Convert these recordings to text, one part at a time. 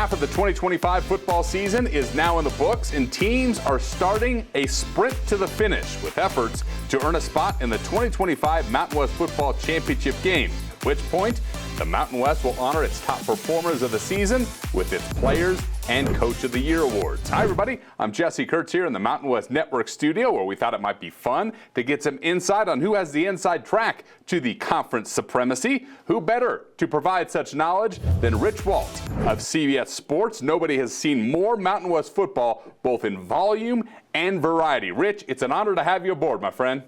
half of the 2025 football season is now in the books, and teams are starting a sprint to the finish with efforts to earn a spot in the 2025 Mountain West Football Championship game, at which point the Mountain West will honor its top performers of the season with its Players and Coach of the Year awards. Hi, everybody. I'm Jesse Kurtz here in the Mountain West Network studio, where we thought it might be fun to get some insight on who has the inside track to the conference supremacy. Who better to provide such knowledge than Rich Waltz of CBS Sports? Nobody has seen more Mountain West football, both in volume and variety. Rich, it's an honor to have you aboard, my friend.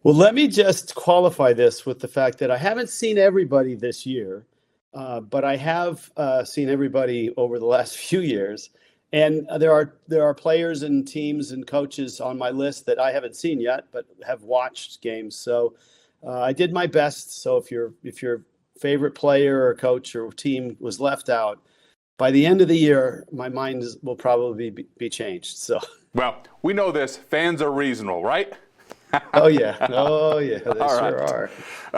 Well, let me just qualify this with the fact that I haven't seen everybody this year, but I have seen everybody over the last few years. And there are players and teams and coaches on my list that I haven't seen yet, but have watched games. So I did my best. So if your favorite player or coach or team was left out, by the end of the year, my mind will probably be changed. So, well, we know this. Fans are reasonable, right? Oh, yeah. They sure are.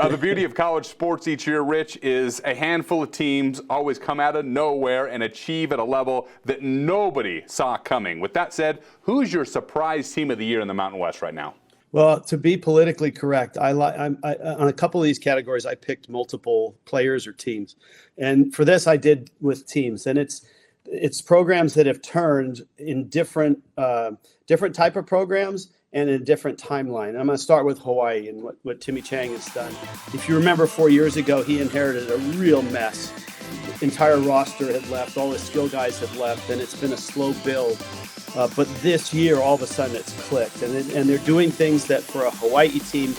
The beauty of college sports each year, Rich, is a handful of teams always come out of nowhere and achieve at a level that nobody saw coming. With that said, who's your surprise team of the year in the Mountain West right now? Well, to be politically correct, I on a couple of these categories, I picked multiple players or teams. And for this, I did with teams. And it's programs that have turned in different type of programs and in a different timeline. I'm going to start with Hawaii and what Timmy Chang has done. If you remember 4 years ago, he inherited a real mess. The entire roster had left, all the skill guys had left, and it's been a slow build. But this year, all of a sudden, it's clicked. And they're doing things that for a Hawaii team,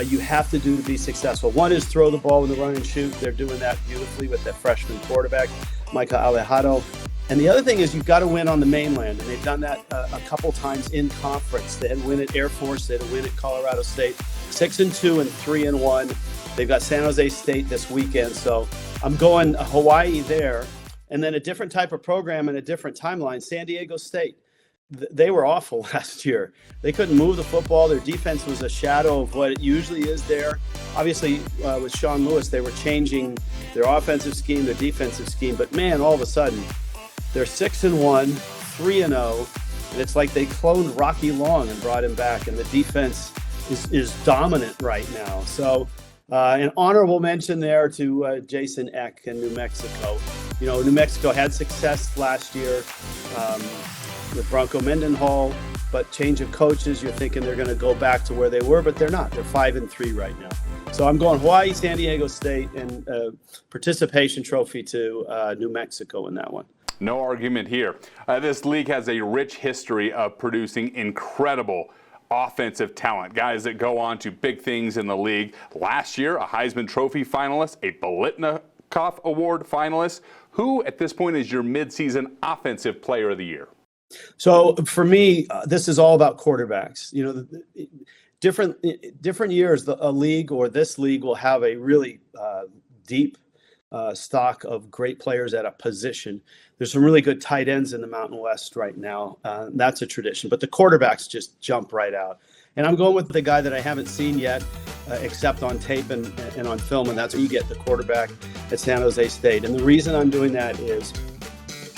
you have to do to be successful. One is throw the ball in the run and shoot. They're doing that beautifully with that freshman quarterback, Micah Alejado. And the other thing is you've got to win on the mainland, and they've done that a couple times in conference. They had a win at Air Force, they had a win at Colorado State, 6-2 and 3-1. They've got San Jose State this weekend, so I'm going Hawaii there. And then a different type of program and a different timeline, San Diego State. They were awful last year. They couldn't move the football. Their defense was a shadow of what it usually is there. Obviously, with Sean Lewis, they were changing their offensive scheme, their defensive scheme. But man, all of a sudden, they're 6-1, 3-0, and it's like they cloned Rocky Long and brought him back, and the defense is dominant right now. So an honorable mention there to Jason Eck in New Mexico. You know, New Mexico had success last year with Bronco Mendenhall, but change of coaches, you're thinking they're going to go back to where they were, but they're not. They're 5-3 right now. So I'm going Hawaii, San Diego State, and participation trophy to New Mexico in that one. No argument here. This league has a rich history of producing incredible offensive talent, guys that go on to big things in the league. Last year, a Heisman Trophy finalist, a Biletnikoff Award finalist. Who, at this point, is your midseason offensive player of the year? So for me, this is all about quarterbacks. You know, different years, a league or this league will have a really deep stock of great players at a position. There's some really good tight ends in the Mountain West right now. That's a tradition, but the quarterbacks just jump right out. And I'm going with the guy that I haven't seen yet, except on tape and on film, and that's where you get the quarterback at San Jose State. And the reason I'm doing that is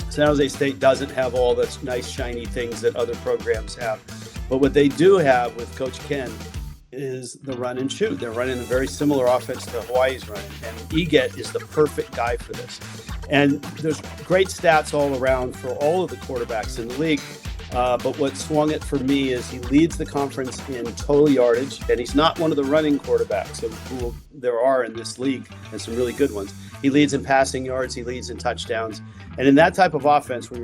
San Jose State doesn't have all the nice, shiny things that other programs have. But what they do have with Coach Ken is the run and shoot. They're running a very similar offense to Hawaii's running, and Eget is the perfect guy for this. And there's great stats all around for all of the quarterbacks in the league. But what swung it for me is he leads the conference in total yardage, and he's not one of the running quarterbacks who there are in this league, and some really good ones. He leads in passing yards, he leads in touchdowns. And in that type of offense where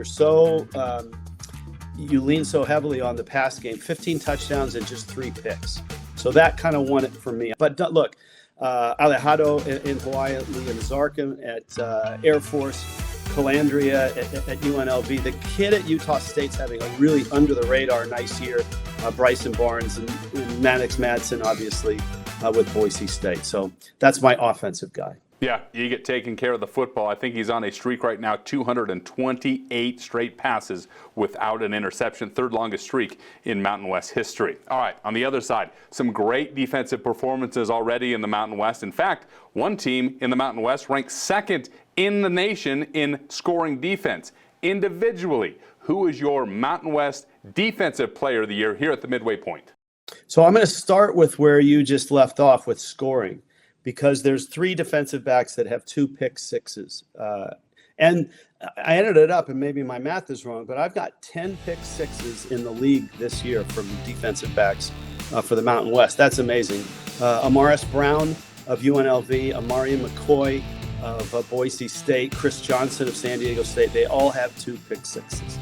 you lean so heavily on the pass game, 15 touchdowns and just 3 picks. So that kind of won it for me. But look, Alejado in Hawaii, Liam Zarkin at Air Force, Calandria at UNLV. The kid at Utah State's having a really under-the-radar nice year. Bryson Barnes and Maddox Madsen, obviously, with Boise State. So that's my offensive guy. Yeah, you get taking care of the football. I think he's on a streak right now, 228 straight passes without an interception, third longest streak in Mountain West history. All right, on the other side, some great defensive performances already in the Mountain West. In fact, one team in the Mountain West ranks second in the nation in scoring defense. Individually, who is your Mountain West Defensive Player of the Year here at the midway point? So I'm going to start with where you just left off with scoring, because there's 3 defensive backs that have 2 pick sixes. And I ended it up, and maybe my math is wrong, but I've got 10 pick sixes in the league this year from defensive backs for the Mountain West. That's amazing. Amaris Brown of UNLV, Amari McCoy of Boise State, Chris Johnson of San Diego State, they all have 2 pick sixes.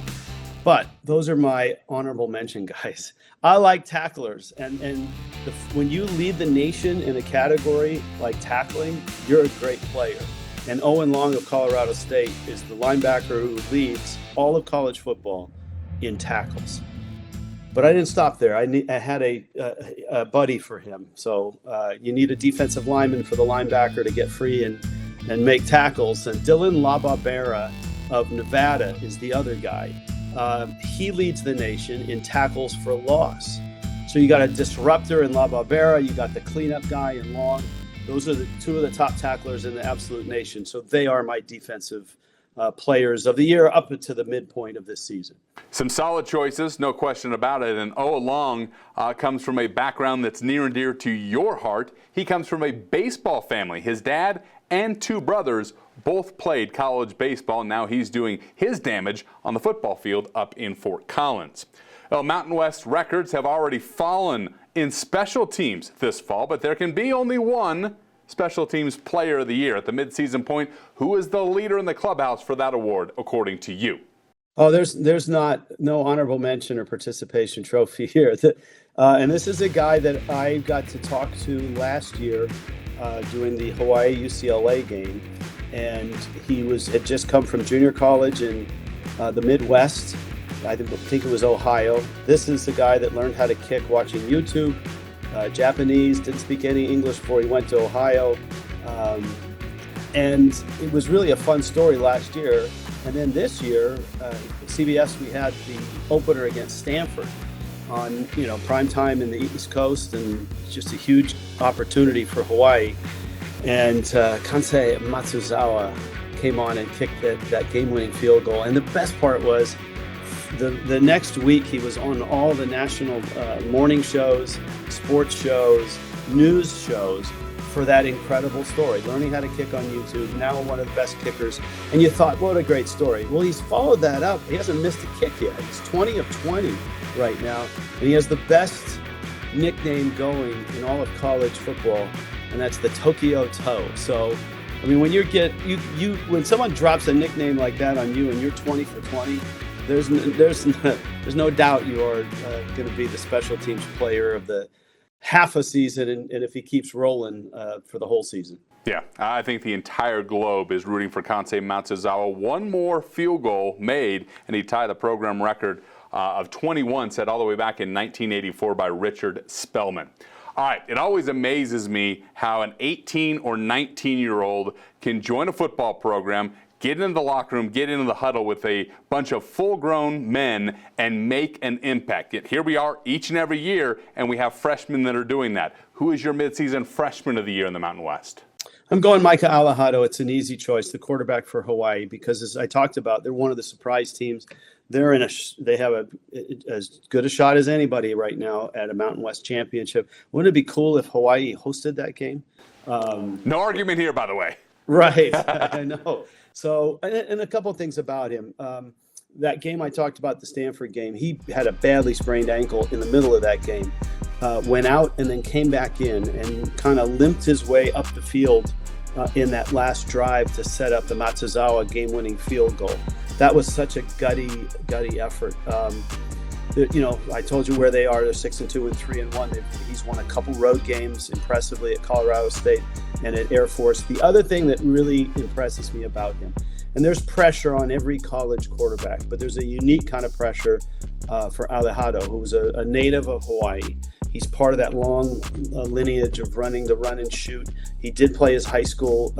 But those are my honorable mention guys. I like tacklers, and when you lead the nation in a category like tackling, you're a great player. And Owen Long of Colorado State is the linebacker who leads all of college football in tackles. But I didn't stop there. I had a buddy for him. So you need a defensive lineman for the linebacker to get free and make tackles. And Dylan LaBarbera of Nevada is the other guy. He leads the nation in tackles for loss. So you got a disruptor in LaBarbera, you got the cleanup guy in Long. Those are the 2 of the top tacklers in the absolute nation. So they are my defensive players of the year up to the midpoint of this season. Some solid choices, no question about it. And Long comes from a background that's near and dear to your heart. He comes from a baseball family. His dad and 2 brothers both played college baseball. Now he's doing his damage on the football field up in Fort Collins. Well, Mountain West records have already fallen in special teams this fall, but there can be only one Special Teams Player of the Year. At the midseason point, who is the leader in the clubhouse for that award, according to you? Oh, there's no honorable mention or participation trophy here. And this is a guy that I got to talk to last year doing the Hawaii UCLA game. And he had just come from junior college in the Midwest. I think it was Ohio. This is the guy that learned how to kick watching YouTube. Japanese, didn't speak any English before he went to Ohio. And it was really a fun story last year. And then this year, CBS, we had the opener against Stanford on prime time in the East Coast, and just a huge opportunity for Hawaii. And Kansei Matsuzawa came on and kicked that game-winning field goal. And the best part was the next week he was on all the national morning shows, sports shows, news shows for that incredible story, learning how to kick on YouTube, now one of the best kickers. And you thought, what a great story. Well, he's followed that up. He hasn't missed a kick yet. He's 20 of 20 right now. And he has the best nickname going in all of college football, and that's the Tokyo Toe. So, I mean, when when someone drops a nickname like that on you and you're 20 for 20, there's no doubt you are going to be the special teams player of the half a season, and if he keeps rolling for the whole season. Yeah, I think the entire globe is rooting for Kansei Matsuzawa. One more field goal made, and he'd tie the program record of 21 set all the way back in 1984 by Richard Spellman. All right, it always amazes me how an 18 or 19-year-old can join a football program, get into the locker room, get into the huddle with a bunch of full-grown men and make an impact. Yet here we are each and every year, and we have freshmen that are doing that. Who is your midseason freshman of the year in the Mountain West? I'm going Micah Alahado. It's an easy choice, the quarterback for Hawaii, because as I talked about, they're one of the surprise teams. They have as good a shot as anybody right now at a Mountain West championship. Wouldn't it be cool if Hawaii hosted that game? No argument here, by the way. Right, I know. So, and a couple of things about him. That game I talked about, the Stanford game, he had a badly sprained ankle in the middle of that game. Went out and then came back in and kind of limped his way up the field in that last drive to set up the Matsuzawa game-winning field goal. That was such a gutty effort. I told you where they are. They're 6-2 and 3-1. He's won a couple road games impressively at Colorado State and at Air Force. The other thing that really impresses me about him, and there's pressure on every college quarterback, but there's a unique kind of pressure for Alejado, who was a native of Hawaii. He's part of that long lineage of running the run and shoot. He did play his high school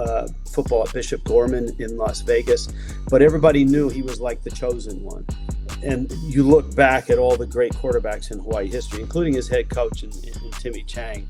football at Bishop Gorman in Las Vegas, but everybody knew he was like the chosen one. And you look back at all the great quarterbacks in Hawaii history, including his head coach in Timmy Chang.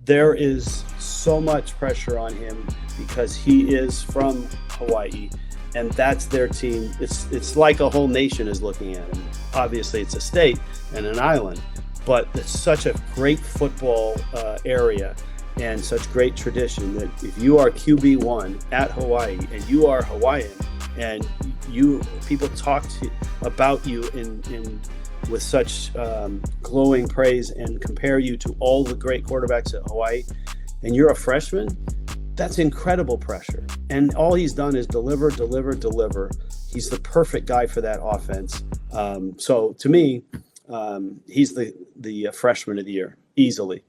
There is so much pressure on him because he is from Hawaii, and that's their team. It's like a whole nation is looking at him. Obviously, it's a state and an island, but it's such a great football area and such great tradition that if you are QB1 at Hawaii and you are Hawaiian and people talk about you in with such glowing praise and compare you to all the great quarterbacks at Hawaii, and you're a freshman, that's incredible pressure. And all he's done is deliver. He's the perfect guy for that offense. So to me, he's the freshman of the year, easily.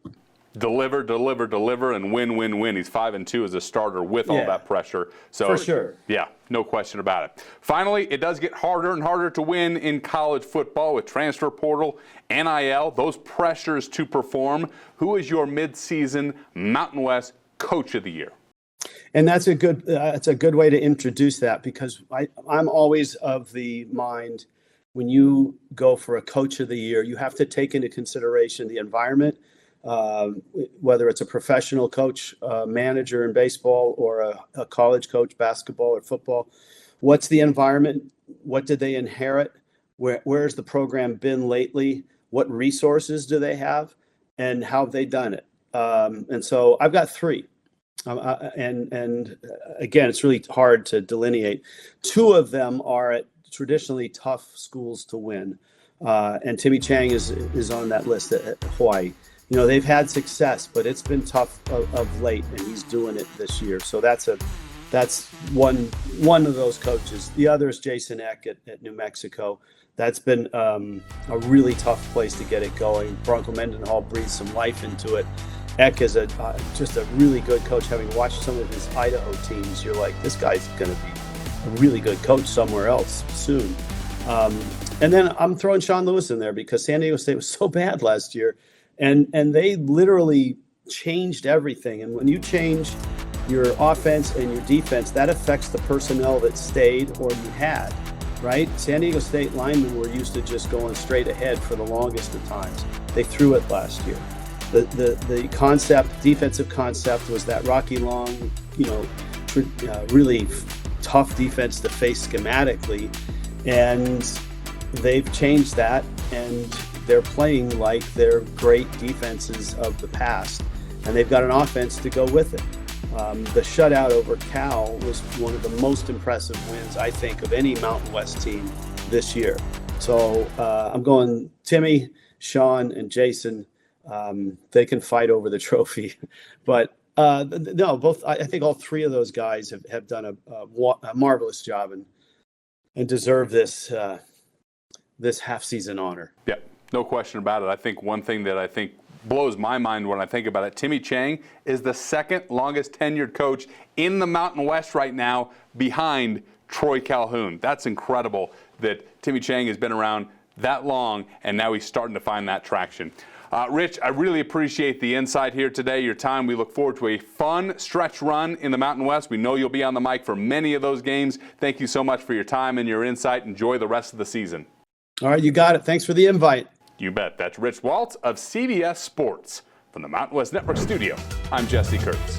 Deliver, and win. He's 5-2 as a starter with all that pressure. So for sure. Yeah, no question about it. Finally, it does get harder and harder to win in college football with transfer portal, NIL, those pressures to perform. Who is your midseason Mountain West Coach of the Year? And that's a good way to introduce that, because I'm always of the mind, when you go for a Coach of the Year, you have to take into consideration the environment. Whether it's a professional coach, manager in baseball, or a college coach, basketball or football, what's the environment? What did they inherit? Where's the program been lately? What resources do they have? And how have they done it? And so I've got three. And again, it's really hard to delineate. Two of them are at traditionally tough schools to win. And Timmy Chang is on that list at Hawaii. You know, they've had success, but it's been tough of late, and he's doing it this year. So that's one of those coaches. The other is Jason Eck at New Mexico. That's been a really tough place to get it going. Bronco Mendenhall breathed some life into it. Eck is just a really good coach. Having watched some of his Idaho teams, you're like, this guy's going to be a really good coach somewhere else soon. And then I'm throwing Sean Lewis in there because San Diego State was so bad last year. And they literally changed everything. And when you change your offense and your defense, that affects the personnel that stayed or you had, right? San Diego State linemen were used to just going straight ahead for the longest of times. They threw it last year. The concept, defensive concept, was that Rocky Long, really tough defense to face schematically. And they've changed that, and they're playing like they're great defenses of the past, and they've got an offense to go with it. The shutout over Cal was one of the most impressive wins, I think, of any Mountain West team this year. So I'm going Timmy, Sean, and Jason. They can fight over the trophy, but no, both. I think all three of those guys have done a marvelous job and deserve this half-season honor. Yeah. No question about it. I think one thing that I think blows my mind when I think about it, Timmy Chang is the second longest tenured coach in the Mountain West right now, behind Troy Calhoun. That's incredible that Timmy Chang has been around that long, and now he's starting to find that traction. Rich, I really appreciate the insight here today, your time. We look forward to a fun stretch run in the Mountain West. We know you'll be on the mic for many of those games. Thank you so much for your time and your insight. Enjoy the rest of the season. All right, you got it. Thanks for the invite. You bet. That's Rich Waltz of CBS Sports. From the Mountain West Network studio, I'm Jesse Kurtz.